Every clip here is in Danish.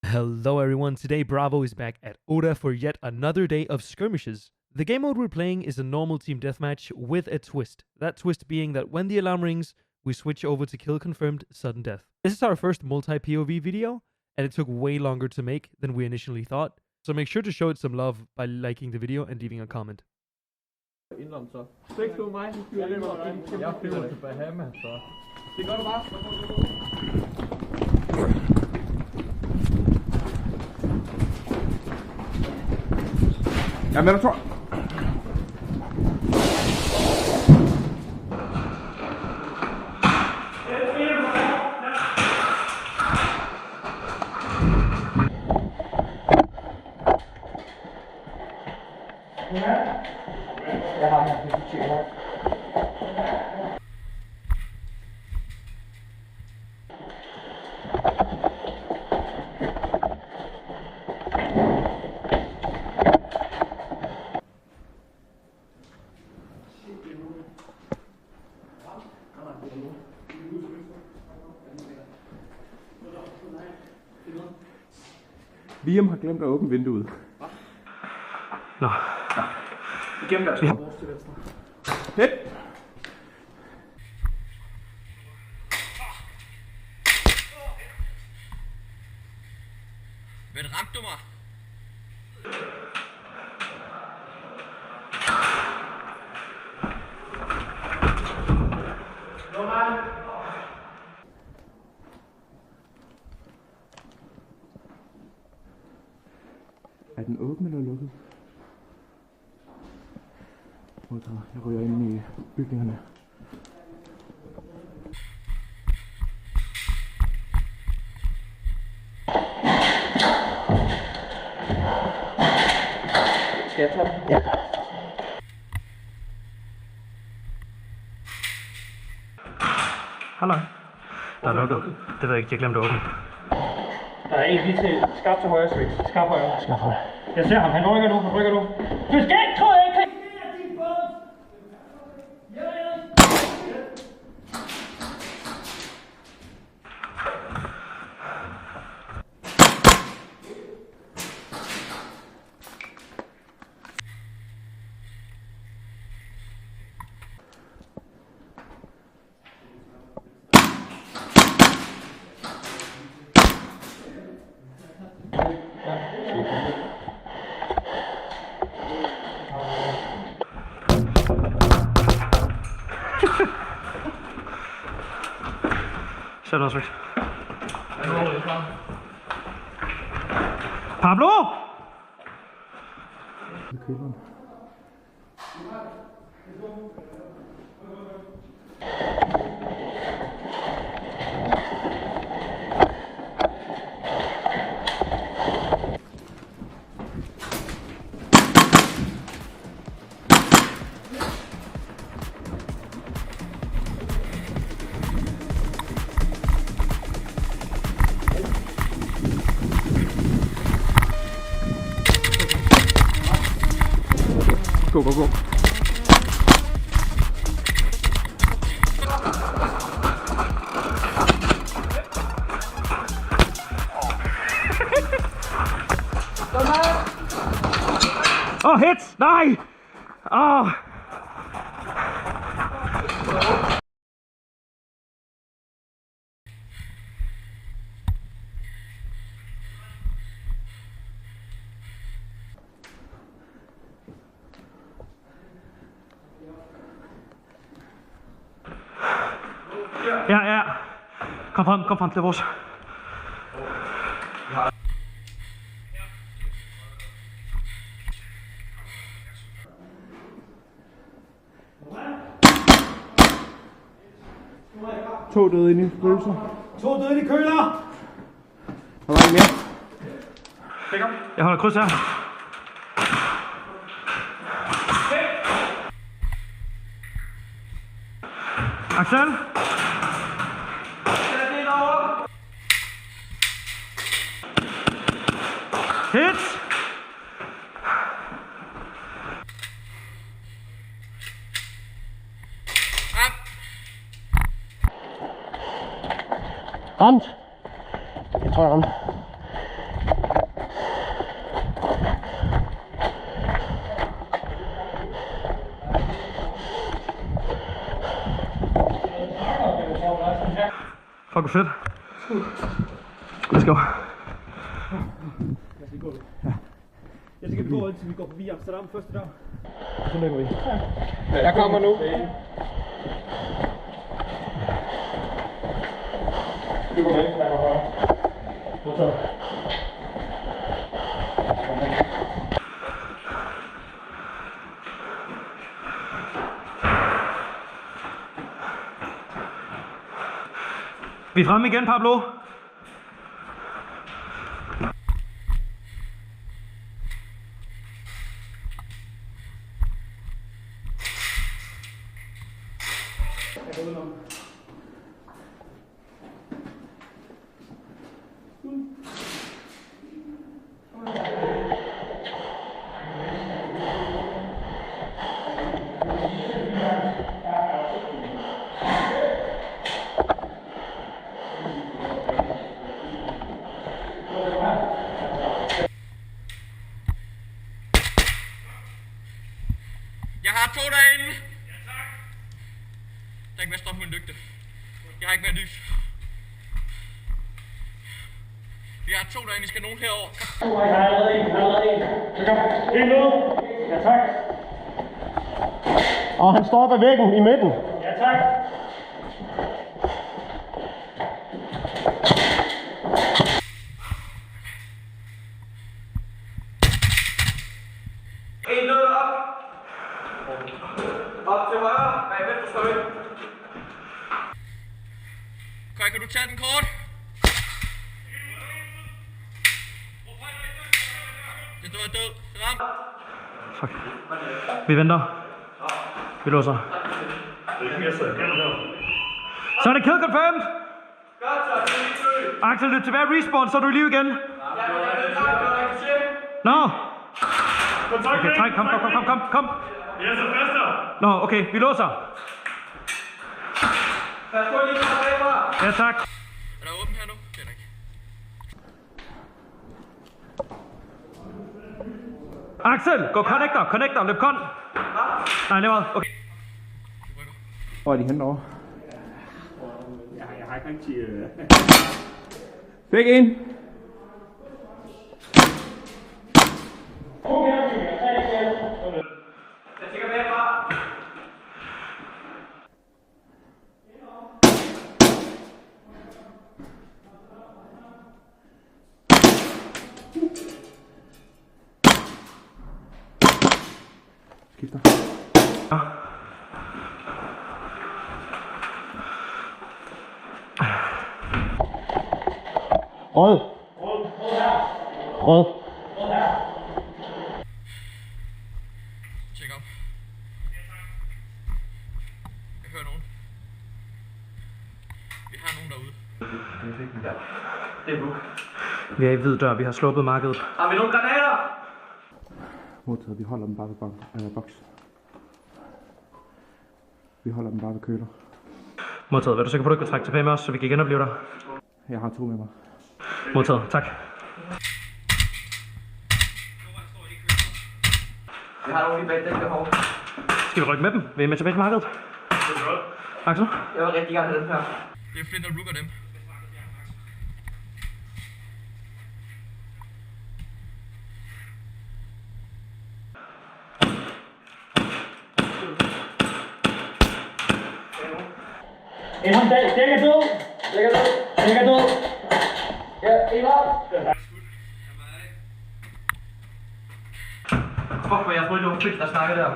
Hello everyone, today Bravo is back at Oda for yet another day of skirmishes. The game mode we're playing is a normal team deathmatch with a twist. That twist being that when the alarm rings, we switch over to kill confirmed sudden death. This is our first multi-POV video, and it took way longer to make than we initially thought, so make sure to show it some love by liking the video and leaving a comment. Indrøm så. 6 du mig, jeg flyver til Bahamas så. Det gør du bare. Ja, men jeg tror. Jeg har her, det betyder her. Liam har glemt at åbne vinduet. Nå. Vi gemmer deres vores til venstre. Fedt! Men ramte du mig? Er den åben eller lukket? Jeg ryger ind i bygningerne. Skal jeg tage den? Ja. Halløj. Der er lukket. Det ved jeg ikke, jeg glemte at åbne. Der er en lige til skarpt til højre, Svig. Skarpt højre. Jeg ser ham, han rykker nu. Du skal ikke tro, jeg kan... Sæt os væk. Pablo! Go. Oh, hits! Nej! Oh. Ja. Kom frem, det er vores. To døde inde i spøgelser. 2 døde i køler! Der var en mere. Jeg holder kryds her. Axel. Hits. Ramt. Jeg tror, jeg ramte. Fuck, hvor fedt. Let's go. Jeg skal gå indtil vi går forbi Amsterdam første dag. Så lægger vi. Jeg kommer nu. Du går væk, der går højre. Modtaget. Vi er fremme igen, Pablo. Jeg har 2 derinde. Ja, tak. Der er ikke mere strøm på min lygte. Jeg har ikke mere lys. Jeg har 2 derinde, I skal nogen herover. Jeg har allerede en. Så kom. En nu. Ja, tak. Og han står bag væggen i midten. Ja, tak. En lød op. Op til højre. Nej, venstre står ind. Kaj, kan du tage den kort? Den står død. Ram. Fuck. Vi venter. Vi låser. Så er det kill confirmed. Godt så, det er lige søg. Axel, løb tilbage, respawn, så er du i live igen. Ja, men jeg ved ikke, hvad jeg kan se. Nå. Okay, træk, kom. Jeg er så faster. Nå, okay, vi låser. Pas på lige på bag mig. Ja, tak. Er der åben her nu? Det er der ikke. Axel, gå connector, løb kon. Nej, det var okay. Hvor er de henne over? Jeg har ikke rigtig... Fik en. Jeg tænker bagfra. Skifter. Rød. Rød. Tjek op. Jeg hører nogen. Vi har nogen derude. Det er Book. Vi er i hvid dør, vi har sluppet markedet. Har vi nogle granater? Modtaget, vi holder dem bare ved boks. Vi holder dem bare ved køler. Modtaget, er du sikker på, at du ikke vil trække tilbage med os, så vi kan genopleve dig? Jeg har 2 med mig. Modtaget, tak. Vi har nogle lige bag den behov. Skal vi rykke med dem? Vil I med tilbage til markedet? Axel? Jeg var rigtig gerne til den her. Det er Flint og Rook og dem. En ham dag, dækker død! Dækker død! Ja, en op! Fuck, men jeg troede, det var fedt, der snakkede der.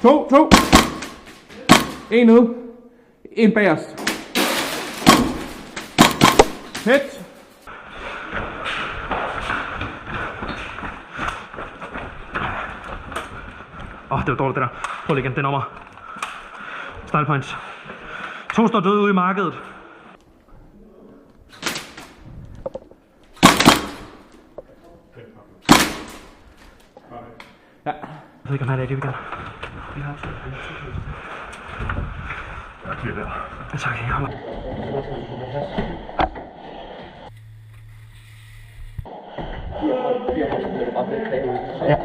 To. En ude. En bagerst. Hit. Det var dårligt det der. Prøv lige igen, det er nummer. Style points. 2 står døde ude i markedet. Ja. Jeg ved ikke, om han er det, vi kan. Tak, jeg holder. Ja.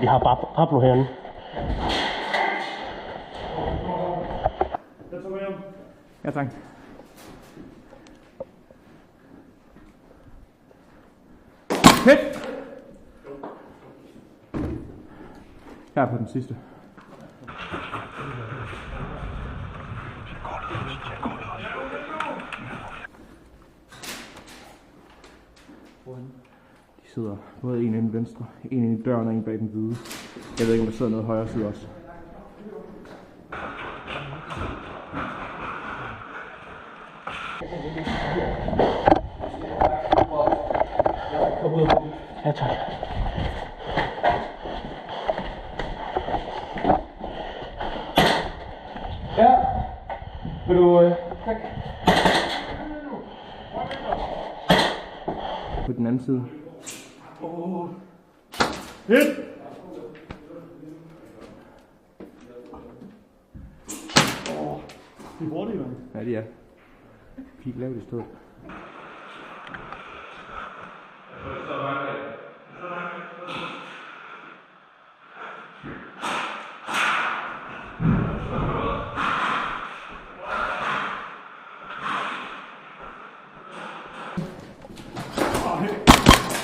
De har bare Pablo herinde. Ja, tak. Fedt! Jeg er på den sidste. De sidder både en inde i venstre, en inde i døren og en bag den hvide. Jeg ved ikke, om der sidder noget højre side også. Ja, tak. Ja. Vil du... Tak. På den anden side. Fedt! Det er hurtigt, mand. Ja, det er. Fik lavet i stedet.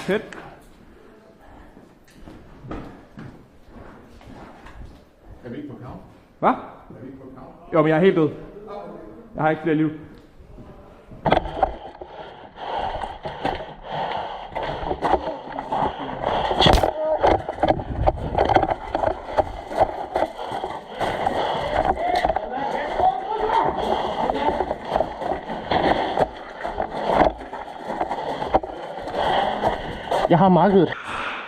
Fedt. Er vi ikke på count? Hvad? Er vi ikke på count? Jo, men jeg er helt død. Jeg har ikke flere liv. Jeg har markedet.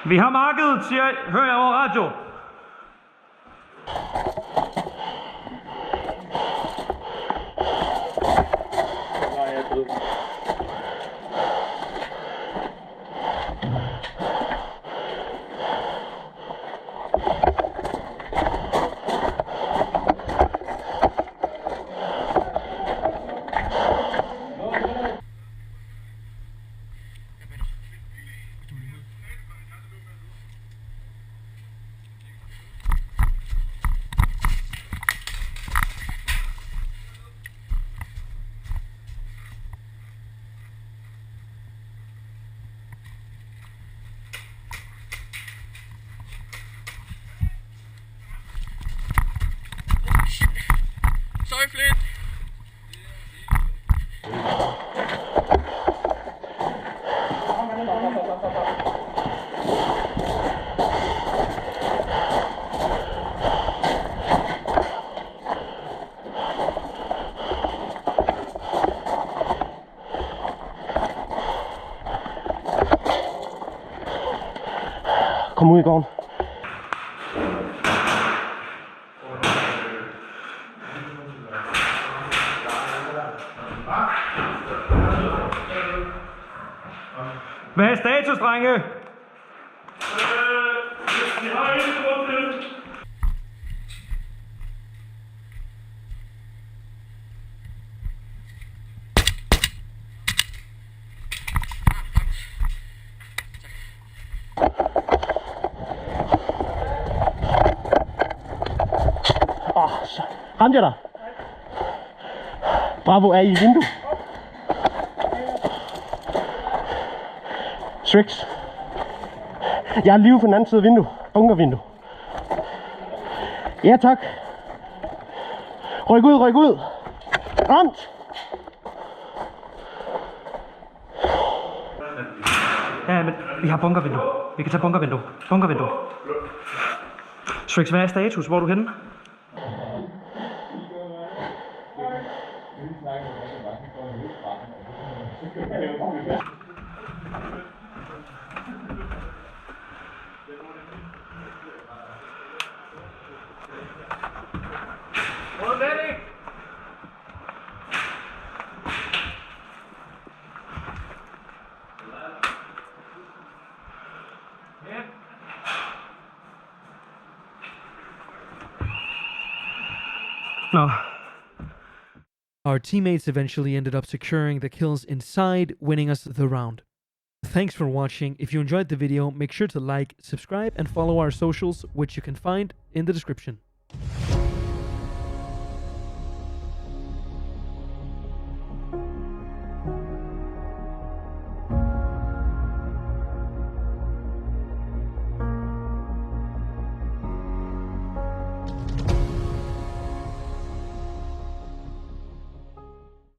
Vi har markedet, siger jeg. Hører jeg over radio. Sorry, Flint. Kom ud i gården. Hvad er status, drenge? Vi har en rundt til. Ramte jeg dig? Bravo er i vindue. Strix. Jeg er lige på den anden side af vindue. Bunkervindue. Ja, tak. Ryk ud, ryk ud. Ramt. Ja, men vi har bunkervindue. Vi kan tage bunkervindue. Bunkervindue. Strix, hvad er status? Hvor er du henne? Nå. Our teammates eventually ended up securing the kills inside, winning us the round. Thanks for watching. If you enjoyed the video, make sure to like, subscribe, and follow our socials, which you can find in the description.